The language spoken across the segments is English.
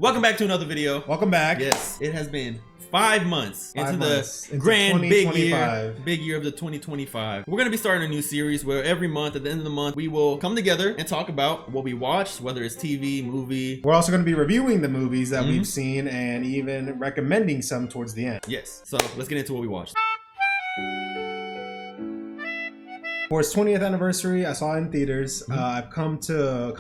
Welcome back to another video. Welcome back. Yes, it has been 5 months into the into grand big big year of the 2025. We're going to be starting a new series where every month, at the end of the month, we will come together and talk about what we watched, whether it's TV, movie. We're also going to be reviewing the movies that we've seen and even recommending some towards the end. Yes, so let's get into what we watched. For its 20th anniversary, I saw it in theaters. I've come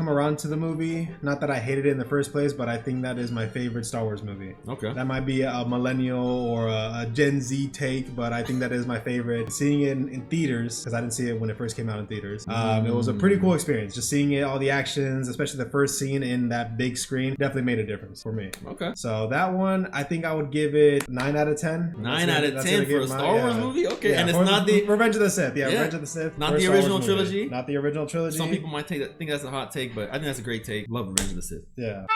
around to the movie. Not that I hated it in the first place, but I think that is my favorite Star Wars movie. Okay. That might be a millennial or a Gen Z take, but I think that is my favorite. Seeing it in theaters, because I didn't see it when it first came out in theaters, it was a pretty cool experience. Just seeing it, all the actions, especially the first scene in that big screen, definitely made a difference for me. Okay. So that one, I think I would give it 9 out of 10. 9 out of 10 for a Star Wars movie? Okay, yeah, and it's not the Revenge of the Sith. Yeah, Revenge of the Sith. Not the original trilogy. Not the original trilogy. Some people might think that's a hot take, but I think that's a great take. Love Revenge of the Sith. Yeah.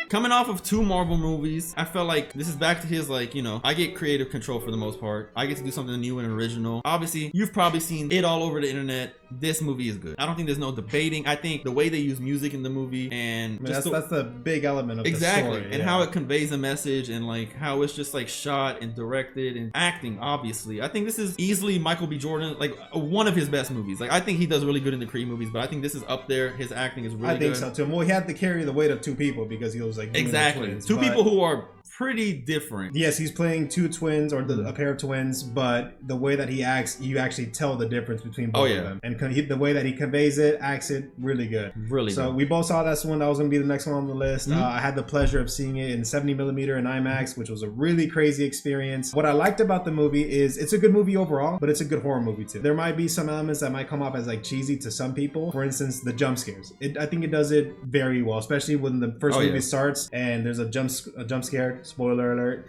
Coming off of 2 Marvel movies, I felt like this is back to his, like, you know, I get creative control for the most part. I get to do something new and original. Obviously, you've probably seen it all over the internet. This movie is good. I don't think there's no debating. I think the way they use music in the movie and that's the big element of the story. And how it conveys a message and like how it's just like shot and directed and acting, obviously. I think this is easily Michael B. Jordan, like one of his best movies. Like I think he does really good in the Creed movies, but I think this is up there. His acting is really good. I think so too. Well, he had to carry the weight of 2 people because he was like exactly twins, 2 people who are pretty different. Yes, he's playing 2 twins or a pair of twins, but the way that he acts, you actually tell the difference between both of them. And the way that he conveys it, acts it, really good. Really so good. We both saw that's one that was going to be the next one on the list. I had the pleasure of seeing it in 70mm in IMAX, which was a really crazy experience. What I liked about the movie is it's a good movie overall, but it's a good horror movie too. There might be some elements that might come off as like cheesy to some people. For instance, the jump scares. I think it does it very well, especially when the first movie starts and there's a jump scare. Spoiler alert.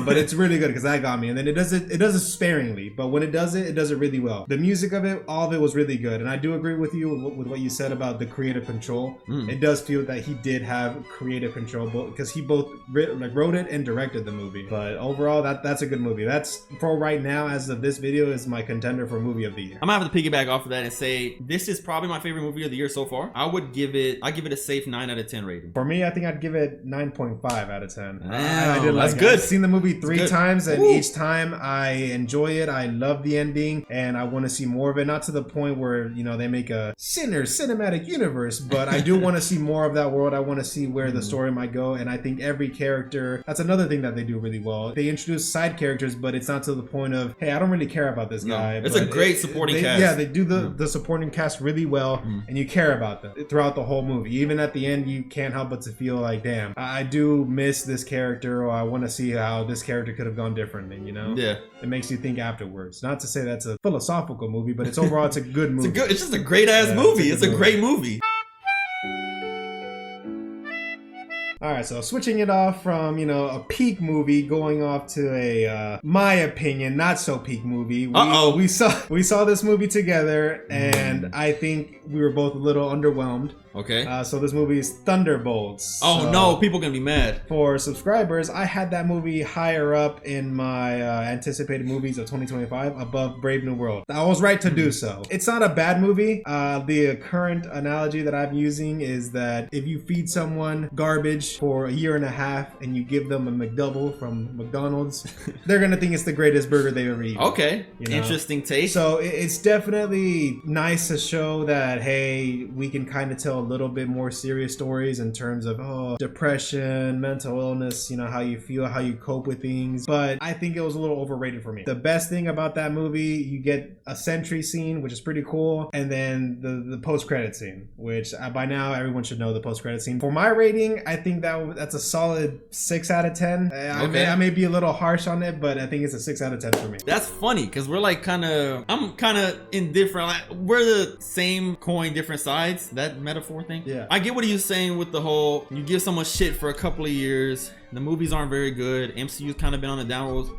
But it's really good because that got me. And then it does it sparingly, but when it does it really well. The music of it, all of it was really good. And I do agree with you with what you said about the creative control. It does feel that he did have creative control because he both wrote it and directed the movie. But overall, that's a good movie. That's, for right now, as of this video, is my contender for movie of the year. I'm gonna have to piggyback off of that and say this is probably my favorite movie of the year so far. I give it a safe 9 out of 10 rating. For me, I think I'd give it 9.5 out of 10. Wow, I did that's good. I've seen the movie 3 times, and each time I enjoy it. I love the ending, and I want to see more of it. Not to the point where, you know, they make a Sinners cinematic universe, but I do want to see more of that world. I want to see where the story might go, and I think every character, that's another thing that they do really well. They introduce side characters, but it's not to the point of, hey, I don't really care about this guy. It's a great supporting cast. Yeah, they do the supporting cast really well, and you care about them throughout the whole movie. Even at the end, you can't help but to feel like, damn, I do miss this character, or I want to see how this character could have gone differently, you know? Yeah. It makes you think afterwards. Not to say that's a philosophical movie, but it's overall, it's a good movie. It's just a great ass movie. It's a great movie. All right, so switching it off from, you know, a peak movie going off to a, my opinion, not so peak movie. We saw this movie together, and I think we were both a little underwhelmed. Okay. So this movie is Thunderbolts. Oh, so no, people gonna be mad. For subscribers, I had that movie higher up in my anticipated movies of 2025 above Brave New World. I was right to do so. It's not a bad movie. The current analogy that I'm using is that if you feed someone garbage for a year and a half and you give them a McDouble from McDonald's, they're gonna think it's the greatest burger they've ever eaten. Okay, you know? Interesting take. So it's definitely nice to show that, hey, we can kind of tell a little bit more serious stories in terms of depression, mental illness, you know, how you feel, how you cope with things. But I think it was a little overrated for me. The best thing about that movie, you get a sentry scene, which is pretty cool, and then the post-credit scene, which by now everyone should know the post-credit scene. For my rating, I think that's a solid 6 out of 10. I may be a little harsh on it, but I think it's a 6 out of 10 for me. That's funny because we're like I'm kind of indifferent. Like, we're the same coin, different sides. That metaphor thing. Yeah. I get what he's saying with the whole, you give someone shit for a couple of years, the movies aren't very good, MCU's kind of been on a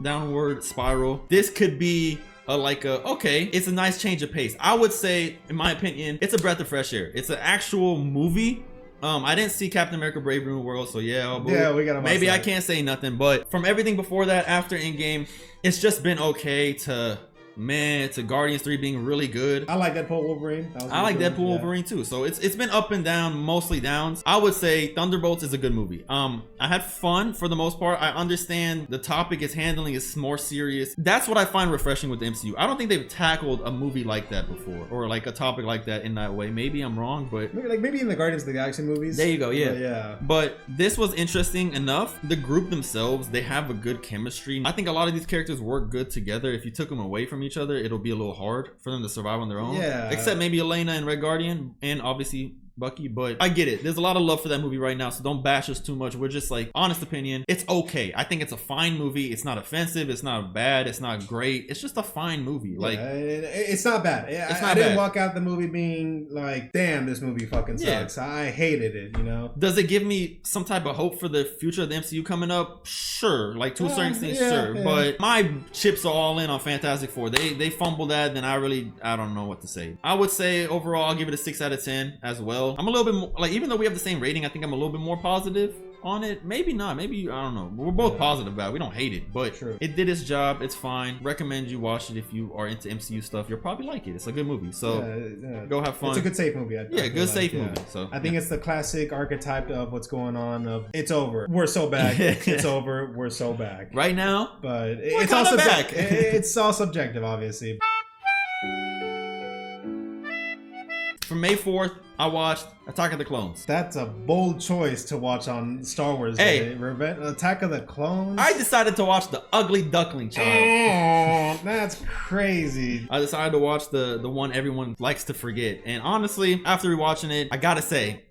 downward spiral. This could be okay, it's a nice change of pace. I would say, in my opinion, it's a breath of fresh air. It's an actual movie. I didn't see Captain America Brave New World, so yeah, we got maybe I can't say nothing, but from everything before that, after Endgame, it's just been okay to meh to Guardians 3 being really good. I like Deadpool Wolverine. I like Deadpool Wolverine too. So it's been up and down, mostly downs. I would say Thunderbolts is a good movie. I had fun for the most part. I understand the topic it's handling is more serious. That's what I find refreshing with the MCU. I don't think they've tackled a movie like that before, or like a topic like that in that way. Maybe I'm wrong, but maybe in the Guardians of the Galaxy movies. There you go. Yeah. Yeah. But this was interesting enough. The group themselves, they have a good chemistry. I think a lot of these characters work good together. If you took them away from each other, it'll be a little hard for them to survive on their own. Yeah. Except maybe Elena and Red Guardian, and obviously Bucky, but I get it. There's a lot of love for that movie right now, so don't bash us too much. We're just like, honest opinion, it's okay. I think it's a fine movie. It's not offensive. It's not bad. It's not great. It's just a fine movie. Like, it's not bad. I didn't walk out the movie being like, damn, this movie fucking sucks. I hated it, you know? Does it give me some type of hope for the future of the MCU coming up? Sure. Like, to a certain extent, sure. Yeah. But my chips are all in on Fantastic Four. They fumbled that, then I don't know what to say. I would say overall, I'll give it a 6 out of 10 as well. I'm a little bit more, like, even though we have the same rating, I think I'm a little bit more positive on it. Maybe not. Maybe, I don't know. We're both positive about it. We don't hate it, but it did its job. It's fine. Recommend you watch it if you are into MCU stuff. You'll probably like it. It's a good movie. So go have fun. It's a good safe movie. Good safe movie. So I think it's the classic archetype of what's going on of it's over. We're so back. It's over. We're so back. Right now. But it's all subjective. It's all subjective, obviously. For May 4th, I watched Attack of the Clones. That's a bold choice to watch on Star Wars Day. Attack of the Clones? I decided to watch The Ugly Duckling Child. Oh, that's crazy. I decided to watch the one everyone likes to forget. And honestly, after rewatching it, I gotta say,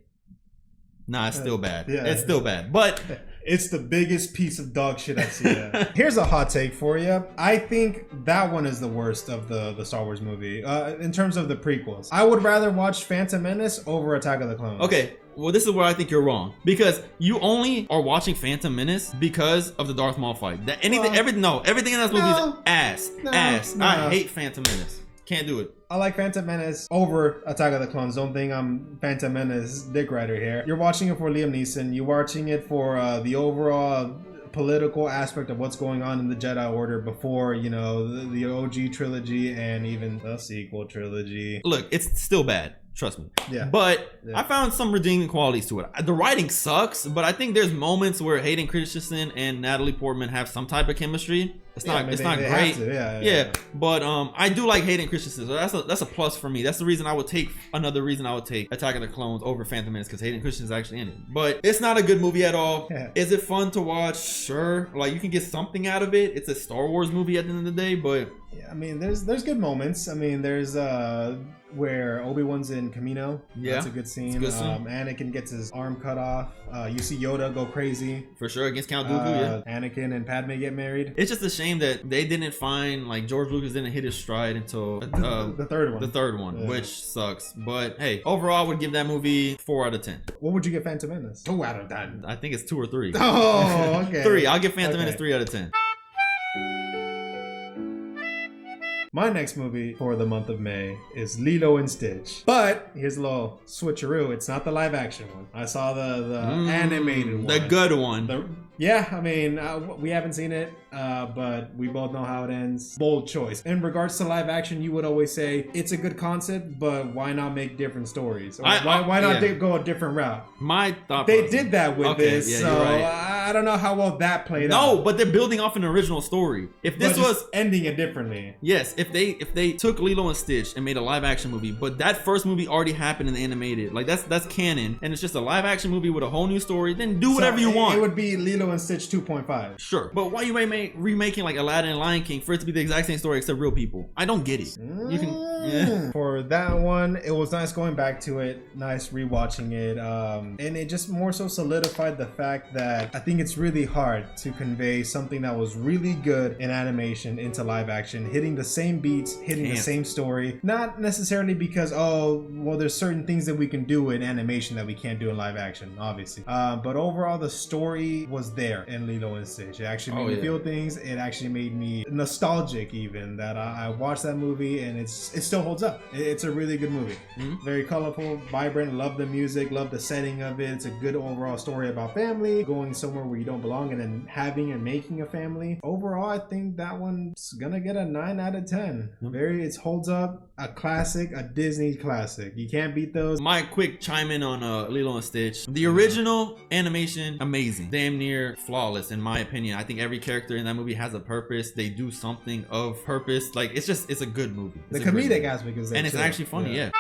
nah, it's still bad. It's still bad. But it's the biggest piece of dog shit I've seen. Here's a hot take for you. I think that one is the worst of the Star Wars movie. In terms of the prequels, I would rather watch Phantom Menace over Attack of the Clones. Okay. Well, this is where I think you're wrong, because you only are watching Phantom Menace because of the Darth Maul fight. Everything in that movie is ass. I hate Phantom Menace. Can't do it. I like Phantom Menace over Attack of the Clones. Don't think I'm Phantom Menace dick rider here. You're watching it for Liam Neeson. You're watching it for the overall political aspect of what's going on in the Jedi Order before, you know, the OG trilogy and even the sequel trilogy. Look, it's still bad. Trust me. Yeah. But I found some redeeming qualities to it. The writing sucks, but I think there's moments where Hayden Christensen and Natalie Portman have some type of chemistry. It's not great. Yeah. But I do like Hayden Christensen, so that's a plus for me. That's the reason I would take Attack of the Clones over Phantom Menace, because Hayden Christensen is actually in it. But it's not a good movie at all. Yeah. Is it fun to watch? Sure. Like, you can get something out of it. It's a Star Wars movie at the end of the day, but yeah, I mean, there's good moments. I mean, there's where Obi-Wan's in Camino. Yeah, that's a good scene. Anakin gets his arm cut off. You see Yoda go crazy. For sure, against Count Dooku, Anakin and Padme get married. It's just a shame that they didn't find, like, George Lucas didn't hit his stride until the third one. The third one, which sucks. But hey, overall, I would give that movie 4 out of 10. What would you give Phantom Menace? 2 out of 10. I think it's 2 or 3. Oh, okay. 3. I'll give Phantom Menace 3 out of 10. My next movie for the month of May is Lilo and Stitch. But here's a little switcheroo. It's not the live action one. I saw the animated one. The good one. Yeah, I mean, we haven't seen it, but we both know how it ends. Bold choice. In regards to live action, you would always say it's a good concept, but why not make different stories? Or why not go a different route? My thought they did that with this, so I don't know how well that played out. No, but they're building off an original story. If this was ending it differently. Yes, if they took Lilo and Stitch and made a live action movie, but that first movie already happened in the animated, like that's canon, and it's just a live action movie with a whole new story, then do whatever you want. It would be Lilo and Stitch 2.5. Sure, but why you remaking like Aladdin and Lion King for it to be the exact same story except real people? I don't get it. You can For that one, it was nice going back to it, nice rewatching it, and it just more so solidified the fact that I think it's really hard to convey something that was really good in animation into live action, hitting the same beats, hitting the same story. Not necessarily because, there's certain things that we can do in animation that we can't do in live action, obviously. But overall, the story was there in Lilo and Stitch. It actually made me feel things. It actually made me nostalgic, even, that I watched that movie, and it's still still holds up. It's a really good movie. Very colorful, vibrant. Love the music, love the setting of it. It's a good overall story about family going somewhere where you don't belong and then having and making a family. Overall, I think that one's gonna get a 9 out of 10. It holds up. A classic, a Disney classic. You can't beat those. My quick chime in on Lilo and Stitch. The original animation, amazing, damn near flawless in my opinion. I think every character in that movie has a purpose. They do something of purpose. Like it's a good movie. The comedic aspect is there, and it's too. actually funny. Yeah.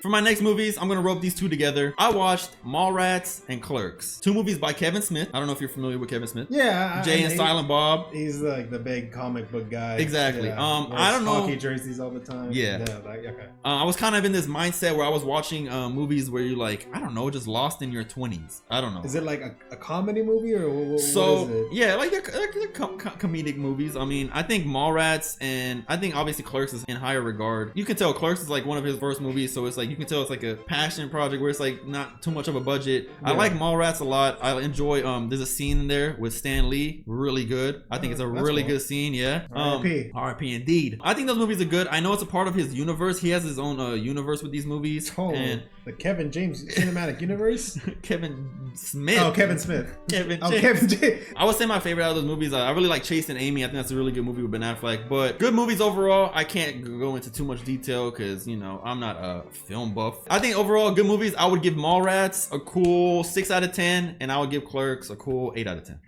For my next movies, I'm gonna rope these two together. I watched Mallrats and Clerks, 2 movies by Kevin Smith. I don't know if you're familiar with Kevin Smith. Yeah, Jay and Silent Bob. He's like the big comic book guy. Exactly. Yeah. I don't know. Hockey jerseys all the time. Yeah. Okay. I was kind of in this mindset where I was watching movies where you're like, I don't know, just lost in your 20s. I don't know. Is it like a comedy movie or what is it? Yeah, like they're comedic movies. I mean, I think Mallrats and I think obviously Clerks is in higher regard. You can tell Clerks is like one of his first movies, so it's like you can tell it's like a passion project where it's like not too much of a budget. Yeah. I like Mallrats a lot. I enjoy there's a scene in there with Stan Lee, really good. I think it's a really good scene. Yeah. R.I.P. indeed. I think those movies are good. I know it's a part of his universe. He has his own universe with these movies. And the Kevin James Cinematic Universe. Kevin Smith. Oh, Kevin Smith. Kevin James. I would say my favorite out of those movies. I really like Chasing Amy. I think that's a really good movie with Ben Affleck. But good movies overall. I can't go into too much detail because I'm not a film buff. I think overall good movies. I would give Mallrats a cool 6 out of 10, and I would give Clerks a cool 8 out of 10.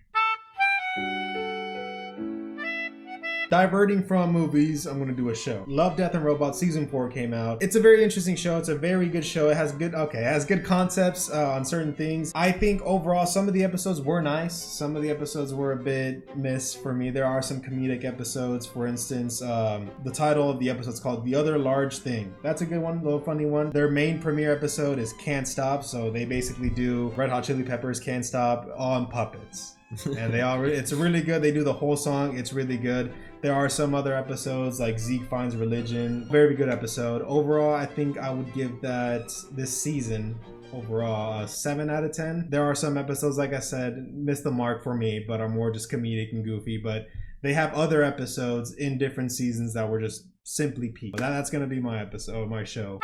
Diverting from movies, I'm gonna do a show. Love, Death and Robots season 4 came out. It's a very interesting show. It's a very good show. It has good concepts on certain things. I think overall some of the episodes were nice. Some of the episodes were a bit miss for me. There are some comedic episodes. For instance, the title of the episode is called The Other Large Thing. That's a good one, a little funny one. Their main premiere episode is Can't Stop. So they basically do Red Hot Chili Peppers Can't Stop on puppets. And it's really good. They do the whole song. It's really good. There are some other episodes like Zeke Finds Religion. Very good episode. Overall, I think I would give this season overall a 7 out of 10. There are some episodes, like I said, missed the mark for me, but are more just comedic and goofy. But they have other episodes in different seasons that were just simply peak. That's gonna be my episode, my show.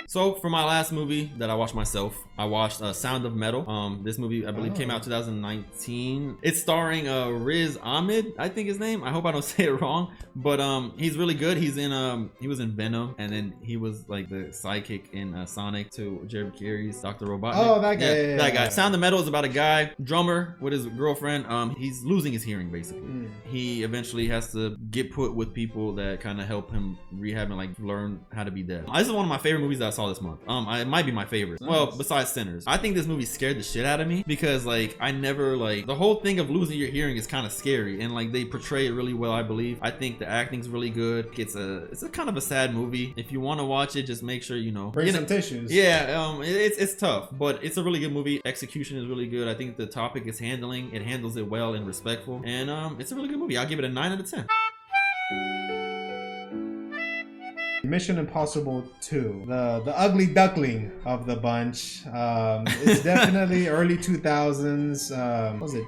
So for my last movie that I watched myself, I watched Sound of Metal. This movie I believe came out 2019. It's starring Riz Ahmed, I think his name. I hope I don't say it wrong, but he's really good. He was in Venom, and then he was like the sidekick in Sonic to Jerry Carey's Dr. Robotnik. Oh, that guy. Yeah, that guy. Sound of Metal is about a guy, drummer with his girlfriend. He's losing his hearing basically. He eventually has to get put with people that kind of help him rehab and like learn how to be deaf. This is one of my favorite movies that I saw this month. It might be my favorite. Well, besides Sinners. I think this movie scared the shit out of me because like I never like the whole thing of losing your hearing is kind of scary, and like they portray it really well. I believe. I think the acting's really good. It's a kind of a sad movie. If you want to watch it, just make sure bring some tissues. Yeah, it's tough, but it's a really good movie. Execution is really good. I think the topic it handles it well and respectful, and it's a really good movie. I'll give it a 9 out of 10. Mission Impossible 2, the ugly duckling of the bunch. It's definitely early 2000s. What was it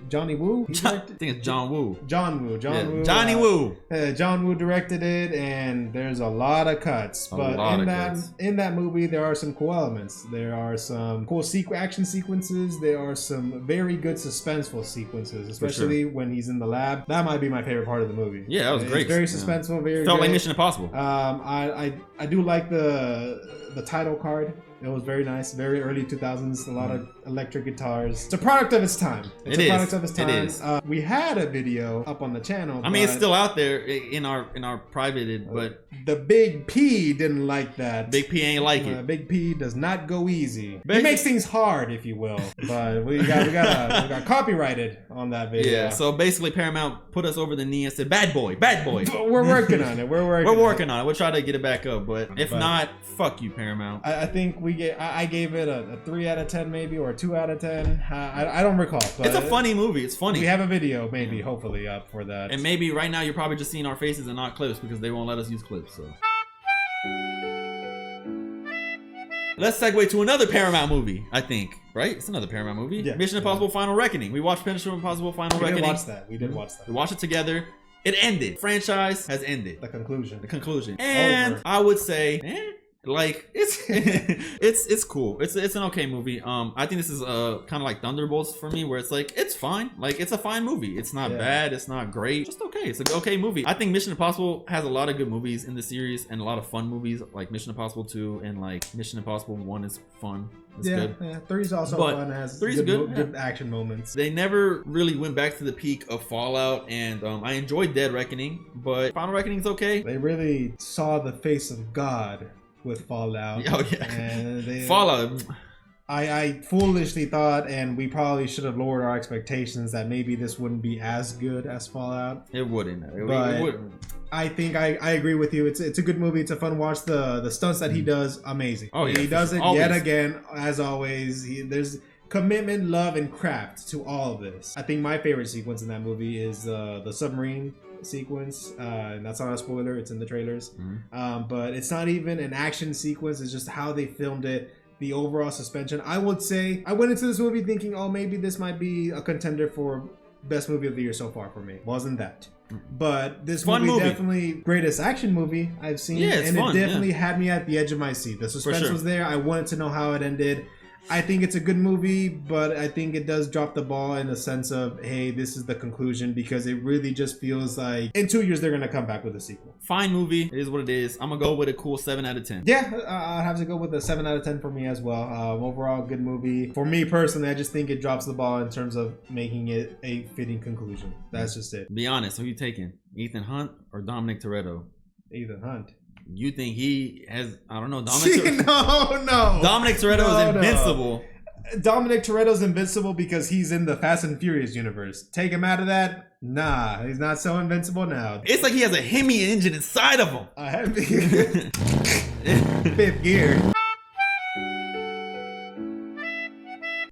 Johnny Woo? I think it's John Woo. John Woo. Johnny Woo. John Woo directed it, and there's a lot of cuts. In that movie, there are some cool elements. There are some cool action sequences. There are some very good suspenseful sequences, especially when he's in the lab. That might be my favorite part of the movie. Yeah, that was great. It's very suspenseful. Very felt good. Like Mission Impossible. I do like the title card. It was very nice, very early 2000s, a lot of electric guitars. It's a product of its time. It is. We had a video up on the channel. I mean, it's still out there in our privated, but the Big P didn't like that. Big P ain't like it. Big P does not go easy. He makes things hard, if you will. But we got copyrighted on that video. Yeah. So basically, Paramount put us over the knee and said, "Bad boy, bad boy." We're working on it. We're working on it. We'll try to get it back up, but if not, fuck you, Paramount. I think I gave it a 3 out of 10 maybe, or a 2 out of 10. I don't recall. But it's a funny movie. It's funny. We have a video maybe, hopefully, up for that. And maybe right now you're probably just seeing our faces and not clips because they won't let us use clips. So. let's segue to another Paramount movie, I think. Right? It's another Paramount movie. Yeah. Mission Impossible Final Reckoning. We watched Mission Impossible Final Reckoning. We did watch that. We watched it together. It ended. Franchise has ended. The conclusion. And Over. I would say, like it's cool. It's an okay movie. I think this is kind of like Thunderbolts for me, where it's like it's fine. Like it's a fine movie. It's not bad. It's not great. Just okay. It's an okay movie. I think Mission Impossible has a lot of good movies in the series and a lot of fun movies, like Mission Impossible 2 and like Mission Impossible 1 is fun. It's good. Yeah. 3's also But fun. Has 3's good action moments. They never really went back to the peak of Fallout, and I enjoyed Dead Reckoning, but Final Reckoning's okay. They really saw the face of God with Fallout. Oh yeah, and Fallout. I foolishly thought, and we probably should have lowered our expectations, that maybe this wouldn't be as good as Fallout. It wouldn't. It wouldn't. I think I agree with you. It's a good movie. It's a fun watch. The stunts that he does, amazing. Oh yeah, he does it always. yet again, as always. There's commitment, love, and craft to all of this. I think my favorite sequence in that movie is the submarine sequence, and that's not a spoiler. It's in the trailers. But it's not even an action sequence. It's just how they filmed it. The overall suspension. I would say I went into this movie thinking, oh, maybe this might be a contender for best movie of the year so far for me. Wasn't that? But this movie definitely greatest action movie I've seen. Yeah, it's and fun, it definitely had me at the edge of my seat. The suspense was there. I wanted to know how it ended. I think it's a good movie, but I think it does drop the ball in the sense of, hey, this is the conclusion, because it really just feels like in 2 years they're gonna come back with a sequel. Fine movie. It is what it is. I'm gonna go with a cool 7 out of 10. Yeah, I'll have to go with a 7 out of 10 for me as well. Overall, good movie. For me personally, I just think it drops the ball in terms of making it a fitting conclusion. That's just it. Be honest, who you taking? Ethan Hunt or Dominic Toretto? Ethan Hunt. You think he has? I don't know. No. Dominic Toretto is invincible. Dominic Toretto's invincible because he's in the Fast and Furious universe. Take him out of that, nah, he's not so invincible now. It's like he has a Hemi engine inside of him. Fifth gear.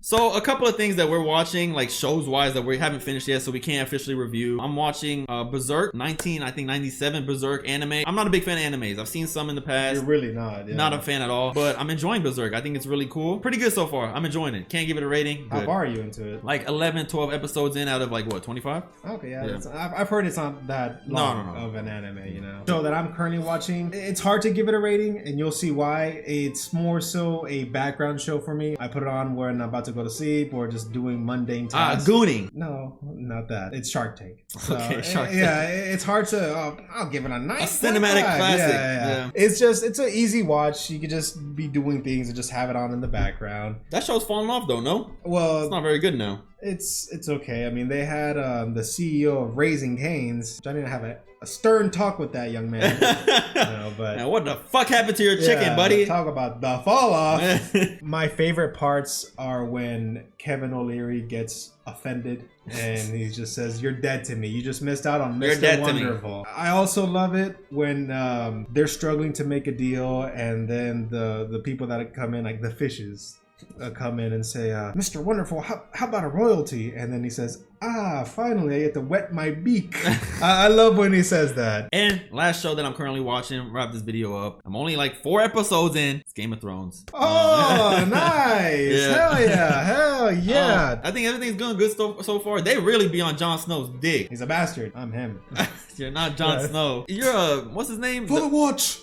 So a couple of things that we're watching, like shows wise, that we haven't finished yet, so we can't officially review. I'm watching Berserk, 97 Berserk anime. I'm not a big fan of animes. I've seen some in the past. You're really not. Yeah. Not a fan at all, but I'm enjoying Berserk. I think it's really cool. Pretty good so far. I'm enjoying it. Can't give it a rating. How far are you into it? Like 11, 12 episodes in out of like what, 25? Okay, yeah. I've heard it's not that long of an anime, you know. So that I'm currently watching, it's hard to give it a rating, and you'll see why. It's more so a background show for me. I put it on when I'm about to go to sleep or just doing mundane tasks. Gooning. No, not that. It's Shark Tank. So, okay, Shark Tank. Yeah, it's hard to. I'll give it a nice cinematic classic. Yeah. It's an easy watch. You could just be doing things and just have it on in the background. That show's falling off though, no? Well, it's not very good now. It's okay. I mean, they had the CEO of Raising Cane's. I didn't have a stern talk with that young man. But now, what the fuck happened to your chicken, buddy? Talk about the fall off. My favorite parts are when Kevin O'Leary gets offended and he just says, "You're dead to me. You just missed out on Mr. Wonderful." I also love it when they're struggling to make a deal, and then the people that come in, like the fishes, come in and say, "Mr. Wonderful, how about a royalty?" And then he says, finally I get to wet my beak. I love when he says that. And last show that I'm currently watching, wrap this video up, I'm only like 4 episodes in. It's Game of Thrones. Oh, nice. Yeah. Hell yeah. I think everything's going good so far. They really be on Jon Snow's dick. He's a bastard. I'm him. You're not Jon Snow. You're what's his name? For the watch.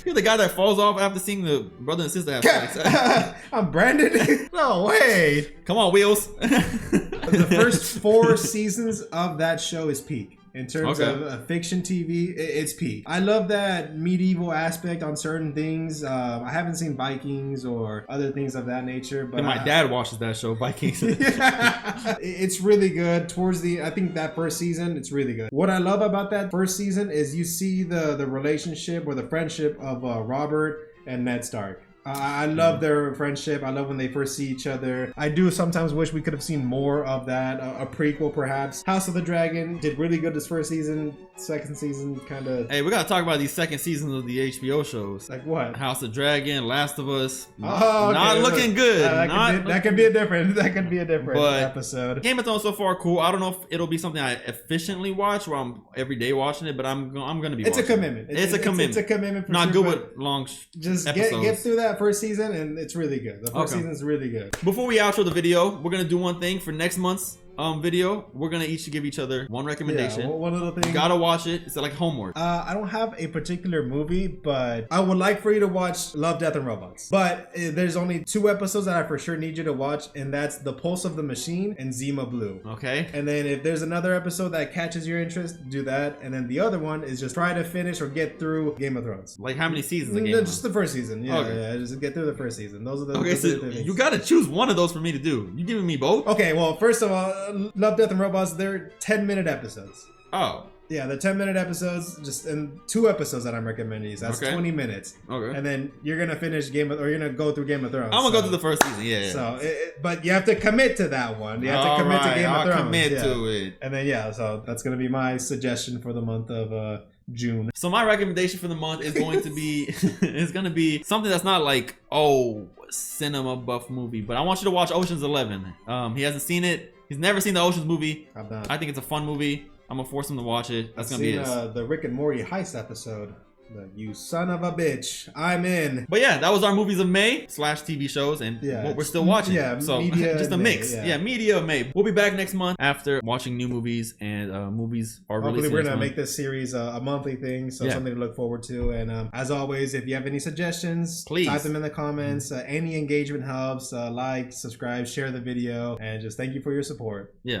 You're the guy that falls off after seeing the brother and sister have sex. I'm Brandon. No, wait. Come on, Wheels. The first 4 seasons of that show is peak. In terms of fiction TV, it's peak. I love that medieval aspect on certain things. I haven't seen Vikings or other things of that nature, but my dad watches that show, Vikings. It's really good. I think that first season, it's really good. What I love about that first season is you see the relationship or the friendship of Robert and Ned Stark. I love their friendship. I love when they first see each other. I do sometimes wish we could have seen more of that. A prequel, perhaps. House of the Dragon did really good this first season. Second season, kind of... Hey, we gotta talk about these second seasons of the HBO shows. Like what? House of Dragon, Last of Us. Oh, okay. Not looking good. That could be a different episode. Game of Thrones so far, cool. I don't know if it'll be something I efficiently watch where I'm every day watching it, but I'm gonna be watching a commitment. It's a commitment. It's a commitment for Not sure, good with long just episodes. get through that that first season, and it's really good. The first season is really good. Before we outro the video, we're gonna do one thing for next month's video. We're gonna each give each other one recommendation. Yeah, one little thing. You gotta watch it. It's like homework. I don't have a particular movie, but I would like for you to watch Love, Death, and Robots. But there's only 2 episodes that I for sure need you to watch, and that's The Pulse of the Machine and Zima Blue. Okay. And then if there's another episode that catches your interest, do that. And then the other one is just try to finish or get through Game of Thrones. Like how many seasons? Of Game Just the first season. Yeah, okay. yeah. Just get through the first season. Those are the. Okay, so you gotta choose one of those for me to do. You giving me both? Okay, well, first of all, Love, Death, and Robots, they're 10-minute episodes. Oh. Yeah, the 10-minute episodes, just in 2 episodes that I'm recommending you. So that's 20 minutes. Okay. And then you're gonna finish you're gonna go through Game of Thrones. I'm gonna go through the first season. Yeah. So, but you have to commit to that one. You have to commit to Game of Thrones. Commit to it. And then so that's gonna be my suggestion for the month of June. So my recommendation for the month is going to be something that's not like cinema buff movie, but I want you to watch Ocean's 11. He hasn't seen it. He's never seen the Ocean's movie. I'm not. I think it's a fun movie. I'm gonna force him to watch it. That's gonna be it. The Rick and Morty heist episode. You son of a bitch, I'm in. But yeah, that was our movies of May / TV shows and what we're still watching. Yeah, so just a mix. Yeah, media of May. We'll be back next month after watching new movies and movies are released. Hopefully, we're gonna make this series a monthly thing, so something to look forward to. And as always, if you have any suggestions, please type them in the comments. Any engagement helps. Like, subscribe, share the video, and just thank you for your support. Yeah.